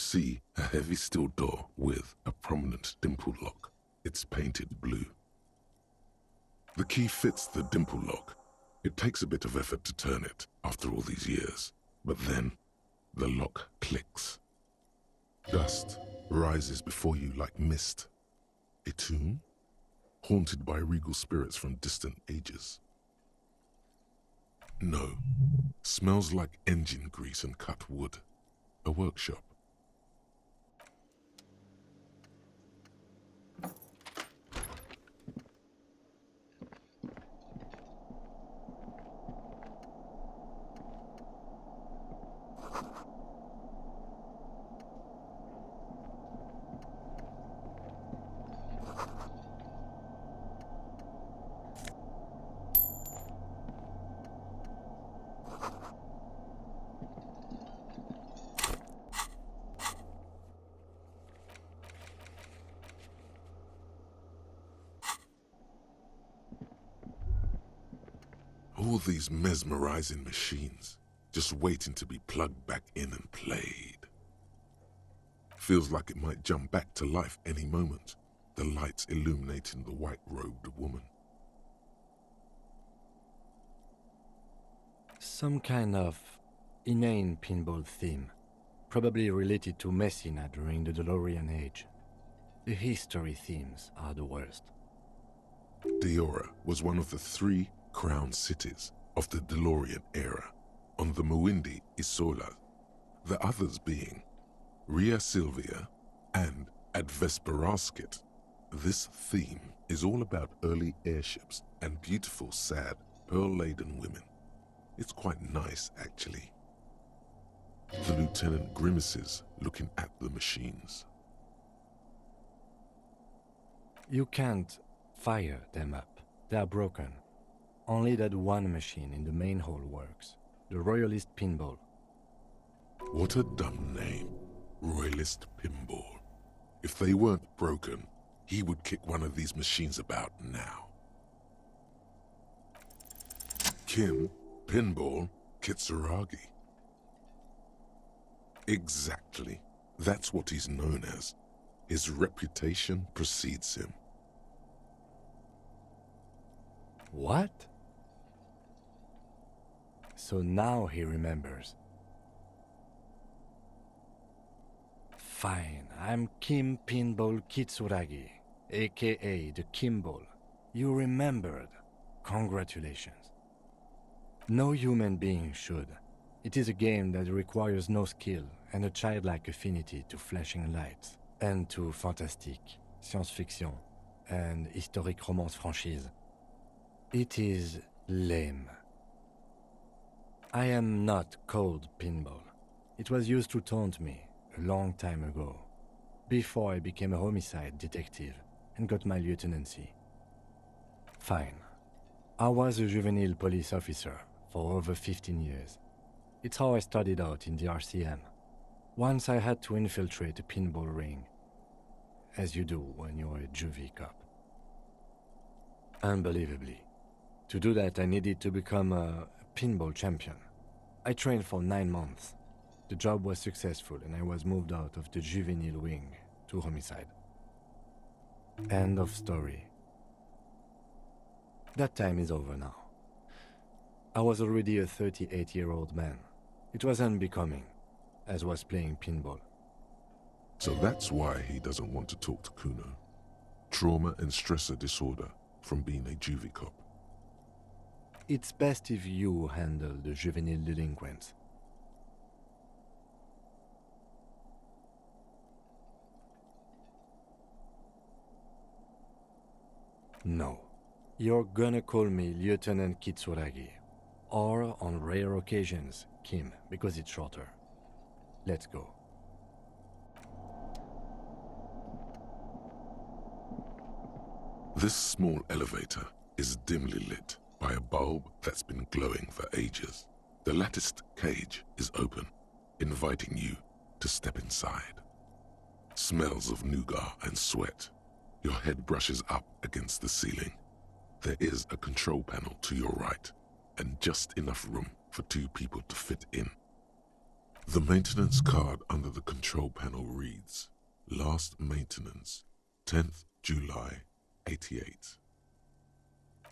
see a heavy steel door with a prominent dimple lock. It's painted blue. The key fits the dimple lock. It takes a bit of effort to turn it after all these years, but then the lock clicks. Dust rises before you like mist. A tomb? Haunted by regal spirits from distant ages. No. Smells like engine grease and cut wood. A workshop. All these mesmerizing machines, just waiting to be plugged back in and played. Feels like it might jump back to life any moment, the lights illuminating the white-robed woman. Some kind of inane pinball theme, probably related to Messina during the DeLorean age. The history themes are the worst. Diora was one of the 3 crown cities of the DeLorean era, on the Muindi Isola, the others being Ria Silvia and Advesperasket. This theme is all about early airships and beautiful, sad, pearl-laden women. It's quite nice, actually. The lieutenant grimaces looking at the machines. You can't fire them up. They are broken. Only that one machine in the main hall works. The Royalist Pinball. What a dumb name. Royalist Pinball. If they weren't broken, he would kick one of these machines about now. Kim Pinball Kitsuragi. Exactly. That's what he's known as. His reputation precedes him. What? So now he remembers. Fine, I'm Kim Pinball Kitsuragi, aka the Kimball. You remembered. Congratulations. No human being should. It is a game that requires no skill and a childlike affinity to flashing lights and to fantastique, science-fiction, and historic romance franchise. It is lame. I am not called Pinball. It was used to taunt me a long time ago, before I became a homicide detective and got my lieutenancy. Fine. I was a juvenile police officer for over 15 years. It's how I started out in the RCM. Once I had to infiltrate a pinball ring, as you do when you're a juvie cop. Unbelievably. To do that, I needed to become a pinball champion. I trained for 9 months. The job was successful and I was moved out of the juvenile wing to homicide. End of story. That time is over now. I was already a 38-year-old man. It was unbecoming, as was playing pinball. So that's why he doesn't want to talk to Kuno. Trauma and stressor disorder from being a juvie cop. It's best if you handle the juvenile delinquents. No. You're gonna call me Lieutenant Kitsuragi. Or, on rare occasions, Kim, because it's shorter. Let's go. This small elevator is dimly lit by a bulb that's been glowing for ages. The latticed cage is open, inviting you to step inside. Smells of nougat and sweat. Your head brushes up against the ceiling. There is a control panel to your right, and just enough room for 2 people to fit in. The maintenance card under the control panel reads, Last maintenance, 10th July, 88.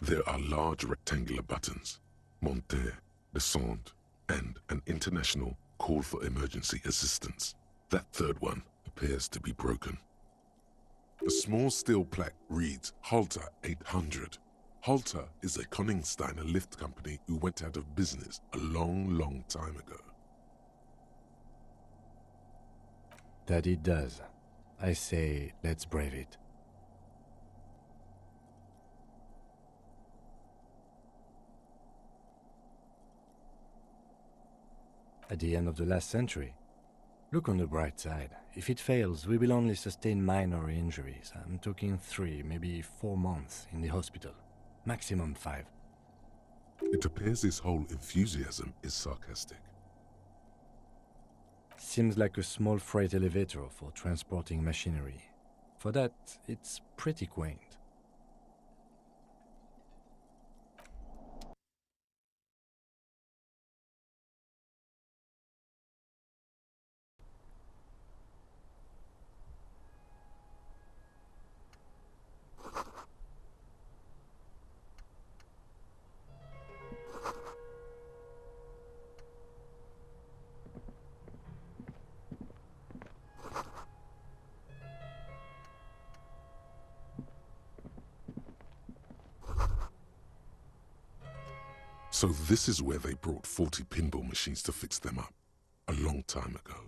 There are large rectangular buttons, monter, descend, and an international call for emergency assistance. That third one appears to be broken. A small steel plaque reads Halter 800. Halter is a Koningsteiner lift company who went out of business a long time ago. That it does. I say, let's brave it. At the end of the last century. Look on the bright side. If it fails, we will only sustain minor injuries. I'm talking 3, maybe 4 months in the hospital. Maximum 5. It appears his whole enthusiasm is sarcastic. Seems like a small freight elevator for transporting machinery. For that, it's pretty quaint. So this is where they brought 40 pinball machines to fix them up, a long time ago.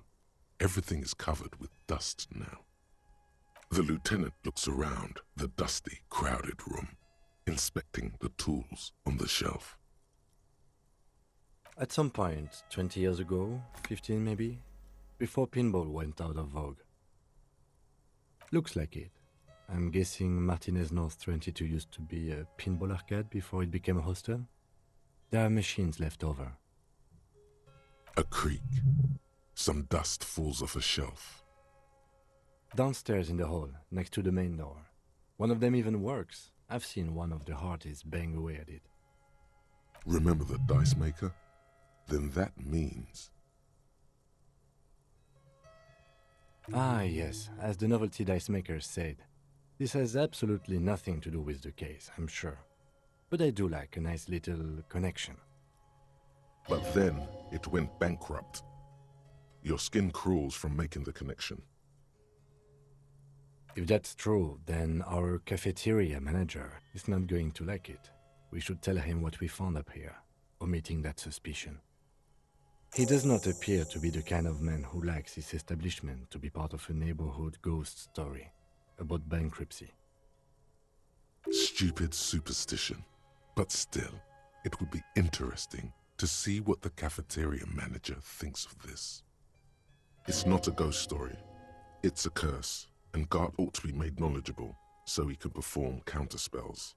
Everything is covered with dust now. The lieutenant looks around the dusty, crowded room, inspecting the tools on the shelf. At some point, 20 years ago, 15 maybe, before pinball went out of vogue. Looks like it. I'm guessing Martinez North 22 used to be a pinball arcade before it became a hostel. There are machines left over. A creak. Some dust falls off a shelf. Downstairs in the hall, next to the main door. One of them even works. I've seen one of the artists bang away at it. Remember the dice maker? Then that means... Ah, yes, as the novelty dice maker said. This has absolutely nothing to do with the case, I'm sure. But I do like a nice little connection. But then it went bankrupt. Your skin crawls from making the connection. If that's true, then our cafeteria manager is not going to like it. We should tell him what we found up here, omitting that suspicion. He does not appear to be the kind of man who likes his establishment to be part of a neighborhood ghost story about bankruptcy. Stupid superstition. But still, it would be interesting to see what the cafeteria manager thinks of this. It's not a ghost story. It's a curse, and Gart ought to be made knowledgeable so he can perform counterspells.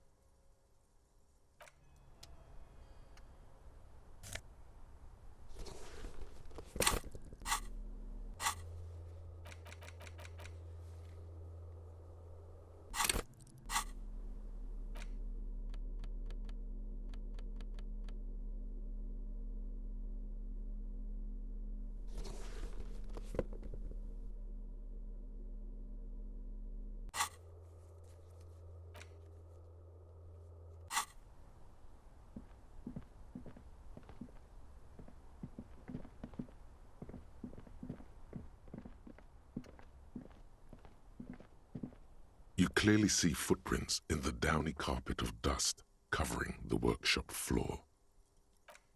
You clearly see footprints in the downy carpet of dust covering the workshop floor.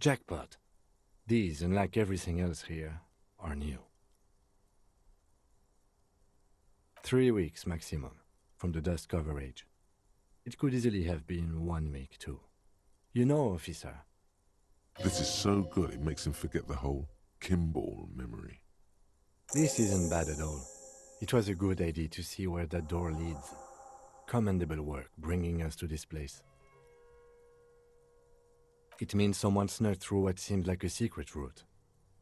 Jackpot. These, unlike everything else here, are new. 3 weeks maximum from the dust coverage. It could easily have been 1 week too. You know, officer. This is so good it makes him forget the whole Kimball memory. This isn't bad at all. It was a good idea to see where that door leads. Commendable work bringing us to this place. It means someone snuck through what seemed like a secret route,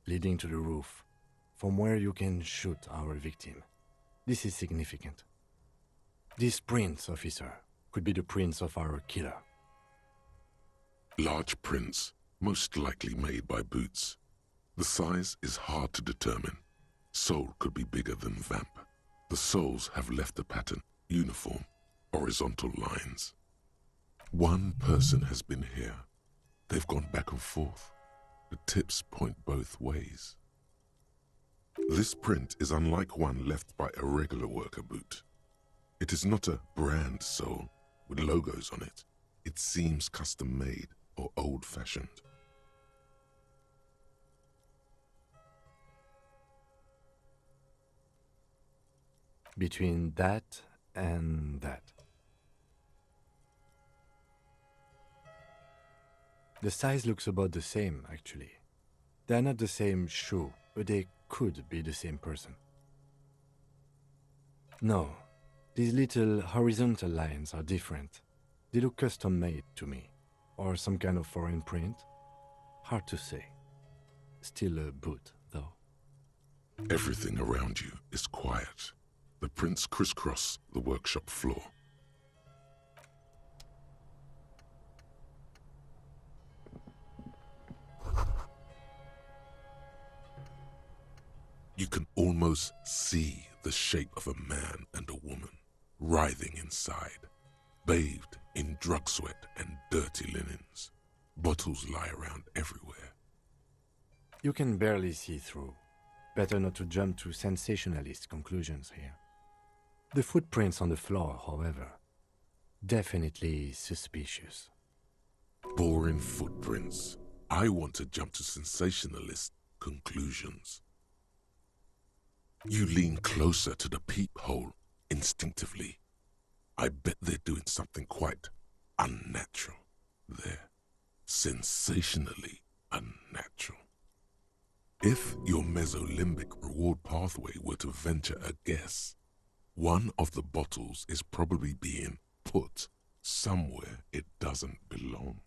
leading to the roof, from where you can shoot our victim. This is significant. This prints, officer, could be the prints of our killer. Large prints, most likely made by boots. The size is hard to determine. Sole could be bigger than vamp. The soles have left a pattern, uniform, horizontal lines. One person has been here. They've gone back and forth. The tips point both ways. This print is unlike one left by a regular worker boot. It is not a brand sole with logos on it. It seems custom-made or old-fashioned. Between that and that. The size looks about the same, actually. They're not the same shoe, but they could be the same person. No, these little horizontal lines are different. They look custom-made to me. Or some kind of foreign print. Hard to say. Still a boot, though. Everything around you is quiet. The prints crisscross the workshop floor. You can almost see the shape of a man and a woman writhing inside, bathed in drug sweat and dirty linens. Bottles lie around everywhere. You can barely see through. Better not to jump to sensationalist conclusions here. The footprints on the floor, however, definitely suspicious. Boring footprints. I want to jump to sensationalist conclusions. You lean closer to the peephole instinctively. I bet they're doing something quite unnatural there. Sensationally unnatural. If your mesolimbic reward pathway were to venture a guess, one of the bottles is probably being put somewhere it doesn't belong.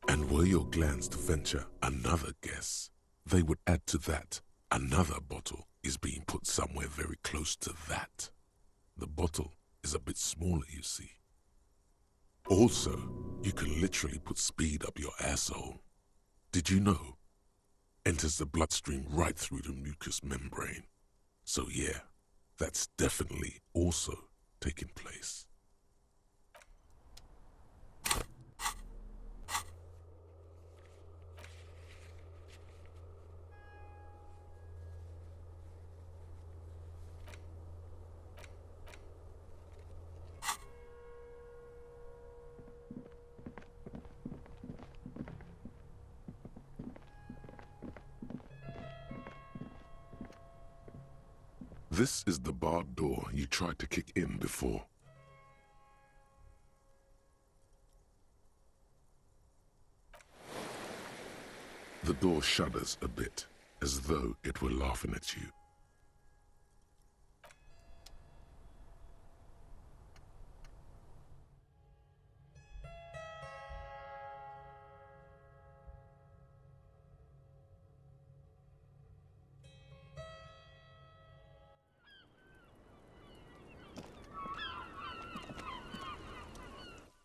And were your glands to venture another guess, they would add to that another bottle is being put somewhere very close to that. The bottle is a bit smaller, you see. Also, you can literally put speed up your asshole. Did you know? Enters the bloodstream right through the mucous membrane. So yeah, that's definitely also taking place. This is the barred door you tried to kick in before. The door shudders a bit, as though it were laughing at you.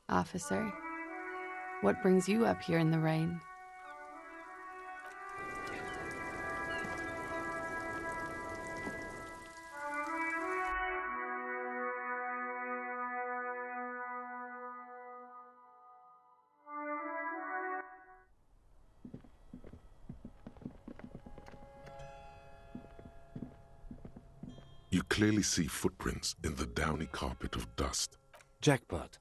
Officer, what brings you up here in the rain? You clearly see footprints in the downy carpet of dust. Jackpot.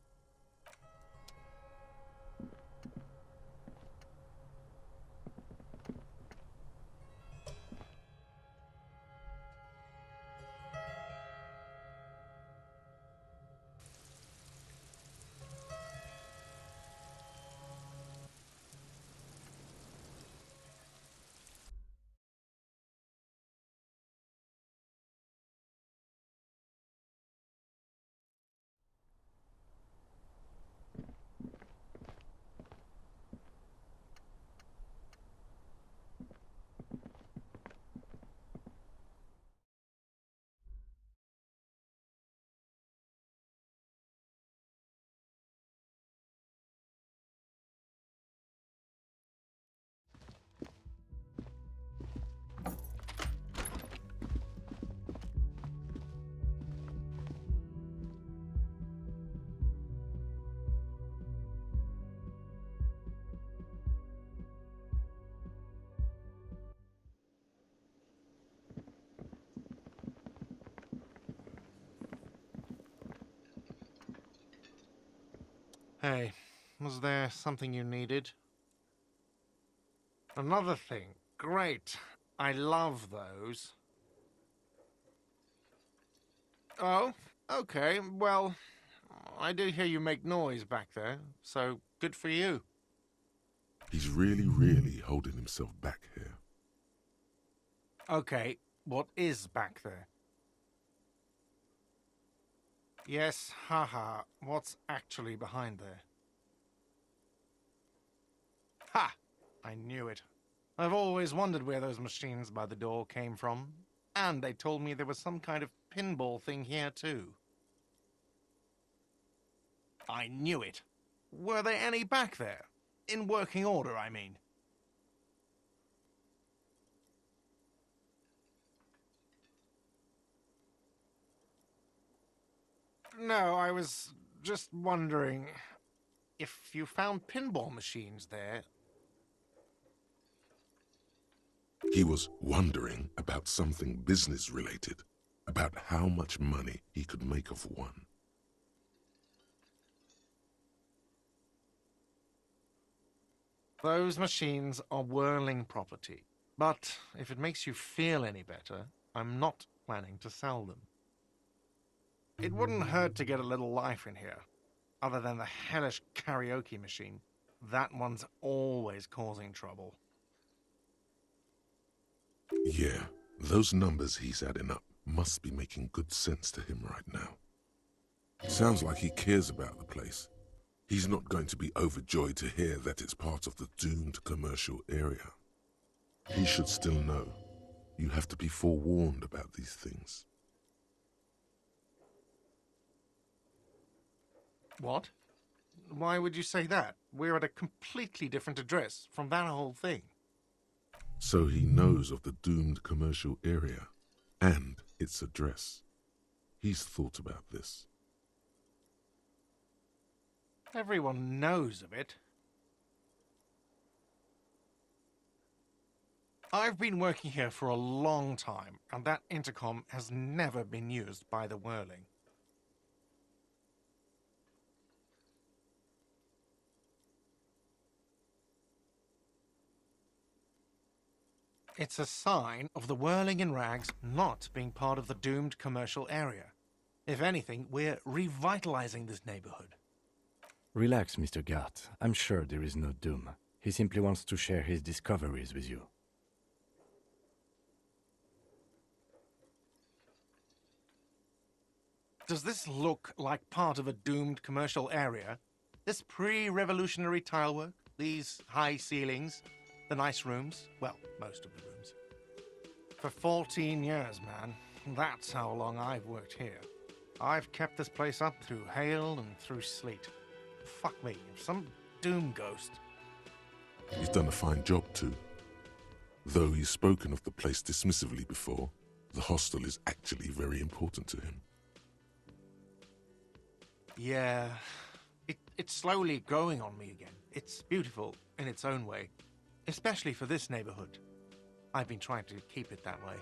Hey, was there something you needed? Another thing. Great. I love those. Oh, okay. Well, I do hear you make noise back there, so good for you. He's really holding himself back here. Okay, what is back there? Yes, haha. What's actually behind there? Ha! I knew it. I've always wondered where those machines by the door came from. And they told me there was some kind of pinball thing here too. I knew it. Were there any back there? In working order, I mean. No, I was just wondering if you found pinball machines there. He was wondering about something business related, about how much money he could make of one. Those machines are whirling property. But if it makes you feel any better, I'm not planning to sell them. It wouldn't hurt to get a little life in here. Other than the hellish karaoke machine. That one's always causing trouble. Yeah, those numbers he's adding up must be making good sense to him right now. Sounds like he cares about the place. He's not going to be overjoyed to hear that it's part of the doomed commercial area. He should still know. You have to be forewarned about these things. What? Why would you say that? We're at a completely different address from that whole thing. So he knows of the doomed commercial area and its address. He's thought about this. Everyone knows of it. I've been working here for a long time, and that intercom has never been used by the Whirling. It's a sign of the Whirling in Rags not being part of the doomed commercial area. If anything, we're revitalizing this neighborhood. Relax, Mr. Gart. I'm sure there is no doom. He simply wants to share his discoveries with you. Does this look like part of a doomed commercial area? This pre-revolutionary tilework, these high ceilings, the nice rooms, well, most of the rooms. For 14 years, man. That's how long I've worked here. I've kept this place up through hail and through sleet. Fuck me, if some doom ghost. He's done a fine job too. Though he's spoken of the place dismissively before, the hostel is actually very important to him. Yeah, it's slowly growing on me again. It's beautiful in its own way, especially for this neighborhood. I've been trying to keep it that way,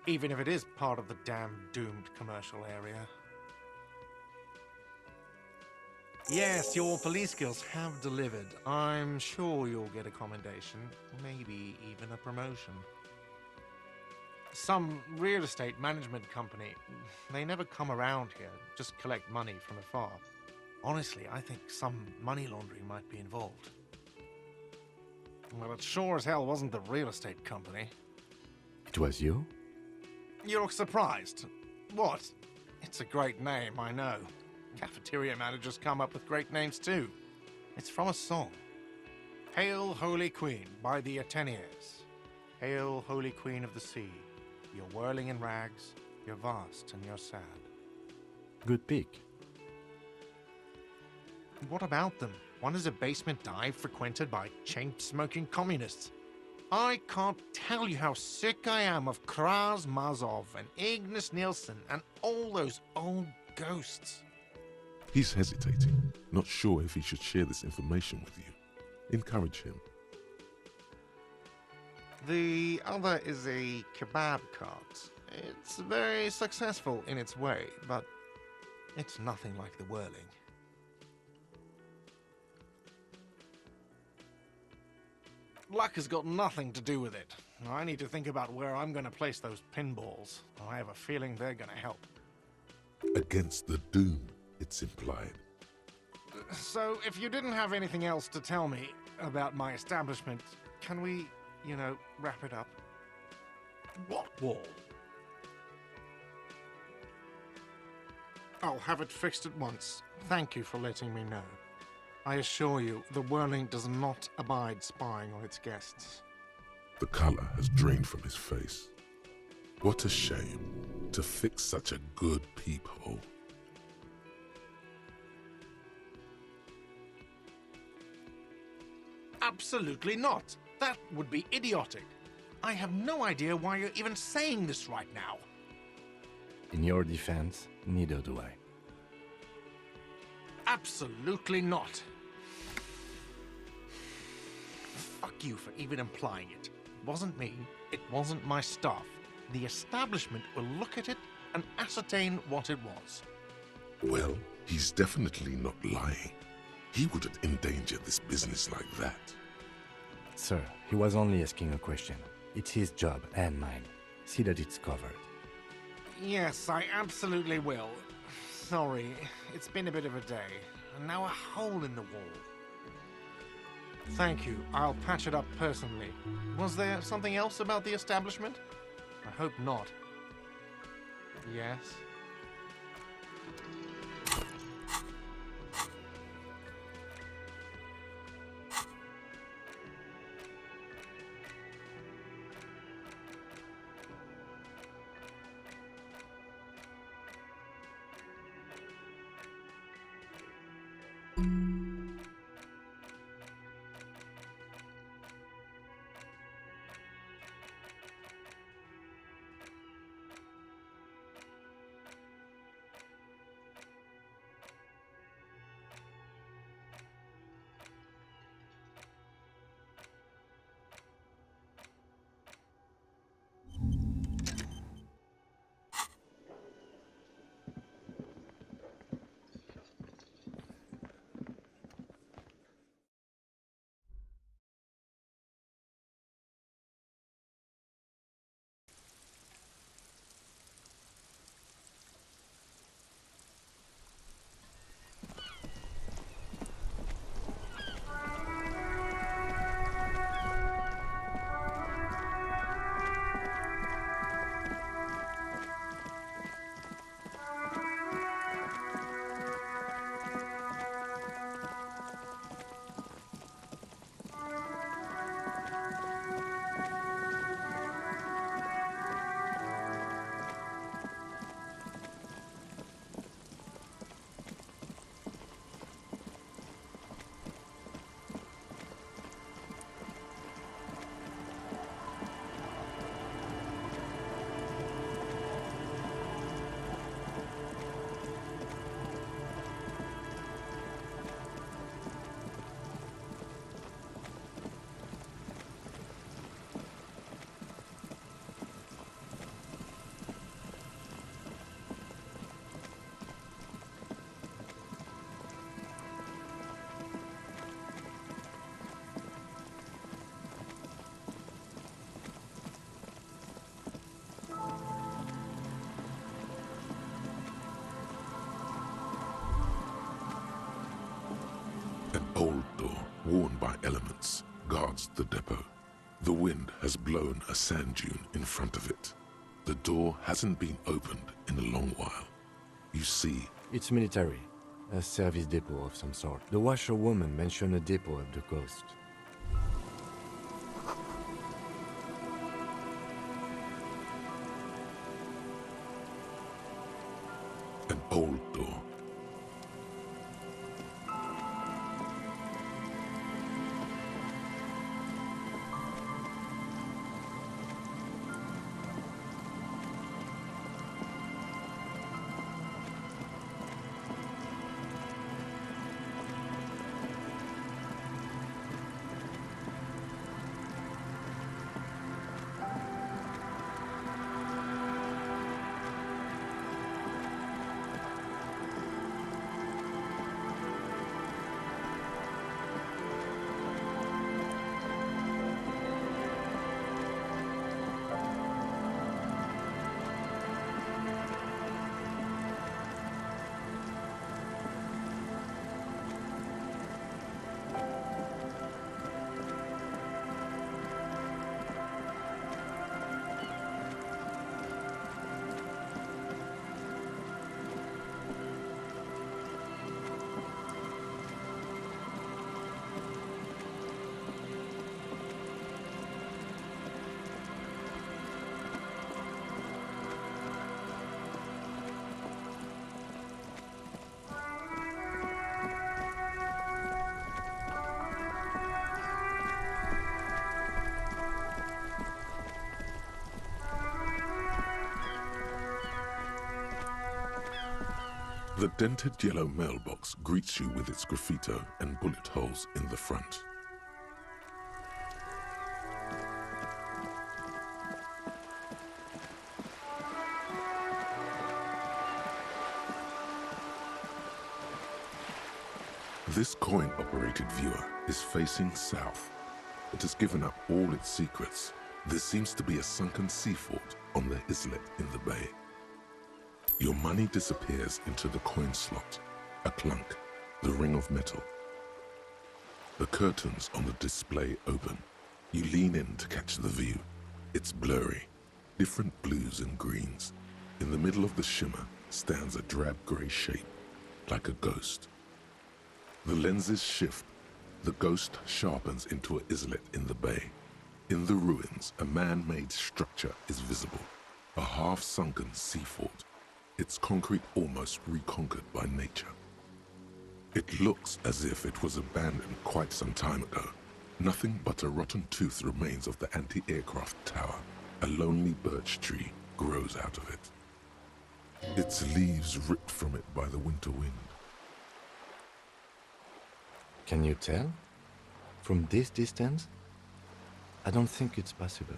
even if it is part of the damn doomed commercial area. Yes, your police skills have delivered. I'm sure you'll get a commendation, maybe even a promotion. Some real estate management company, they never come around here, just collect money from afar. Honestly, I think some money laundering might be involved. Well, it sure as hell wasn't the real estate company. It was you? You're surprised? What? It's a great name, I know. Cafeteria managers come up with great names too. It's from a song. Hail, Holy Queen, by the Ateneers. Hail, Holy Queen of the Sea. You're whirling in rags, you're vast and you're sad. Good pick. What about them? One is a basement dive frequented by chain-smoking communists. I can't tell you how sick I am of Kraz Mazov and Ignis Nielsen and all those old ghosts. He's hesitating, not sure if he should share this information with you. Encourage him. The other is a kebab cart. It's very successful in its way, but it's nothing like the Whirling. luck has got nothing to do with it. I need to think about where I'm going to place those pinballs. I have a feeling they're going to help. Against the doom, it's implied. So, if you didn't have anything else to tell me about my establishment, can we, wrap it up? What wall? I'll have it fixed at once. Thank you for letting me know. I assure you, the Whirling does not abide spying on its guests. The color has drained from his face. What a shame to fix such a good peephole. Absolutely not. That would be idiotic. I have no idea why you're even saying this right now. In your defense, neither do I. Absolutely not. Fuck you for even implying it. It wasn't me. It wasn't my staff. The establishment will look at it and ascertain what it was. Well, he's definitely not lying. He wouldn't endanger this business like that. Sir, he was only asking a question. It's his job and mine. See that it's covered. Yes, I absolutely will. Sorry, it's been a bit of a day, and now a hole in the wall. Thank you, I'll patch it up personally. Was there something else about the establishment? I hope not. Yes? An old door, worn by elements, guards the depot. The wind has blown a sand dune in front of it. The door hasn't been opened in a long while. You see, It's military. A service depot of some sort. The washerwoman mentioned a depot up the coast. an old door. The dented yellow mailbox greets you with its graffito and bullet holes in the front. This coin-operated viewer is facing south. It has given up all its secrets. There seems to be a sunken sea fort on the islet in the bay. Your money disappears into the coin slot, a clunk, the ring of metal. The curtains on the display open. You lean in to catch the view. It's blurry, different blues and greens. In the middle of the shimmer stands a drab grey shape, like a ghost. The lenses shift. The ghost sharpens into an islet in the bay. In the ruins, a man-made structure is visible, a half-sunken sea fort, its concrete almost reconquered by nature. It looks as if it was abandoned quite some time ago. Nothing but a rotten tooth remains of the anti-aircraft tower. A lonely birch tree grows out of it, its leaves ripped from it by the winter wind. Can you tell? From this distance? I don't think it's possible.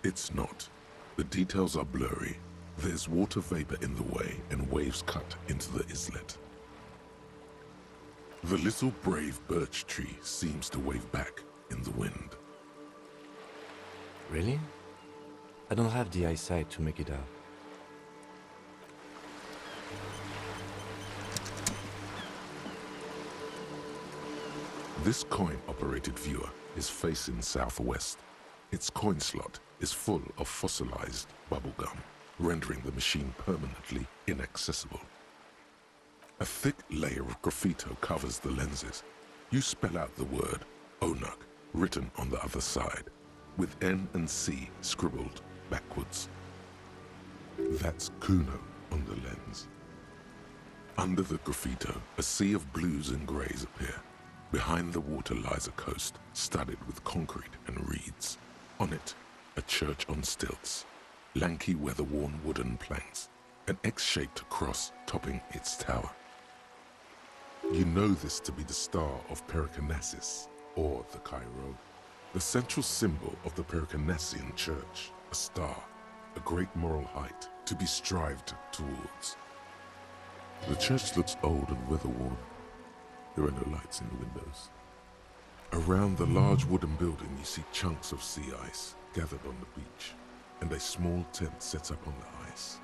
It's not. The details are blurry. There's water vapor in the way and waves cut into the islet. The little brave birch tree seems to wave back in the wind. Really? I don't have the eyesight to make it out. This coin-operated viewer is facing southwest. Its coin slot is full of fossilized bubblegum, rendering the machine permanently inaccessible. A thick layer of graffito covers the lenses. You spell out the word Onuk written on the other side, with N and C scribbled backwards. That's Kuno on the lens. Under the graffito, a sea of blues and greys appear. Behind the water lies a coast studded with concrete and reeds. On it, a church on stilts, lanky weather-worn wooden planks, an X-shaped cross topping its tower. You know this to be the star of Pericanasis, or the Cairo, the central symbol of the Pericanassian church, a star, a great moral height to be strived towards. The church looks old and weather-worn. There are no lights in the windows. Around the large wooden building, you see chunks of sea ice gathered on the beach, and a small tent set up on the ice.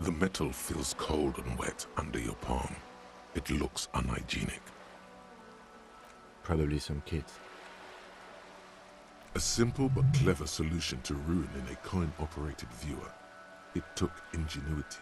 The metal feels cold and wet under your palm. It looks unhygienic. Probably some kids. A simple but clever solution to ruin in a coin-operated viewer. It took ingenuity.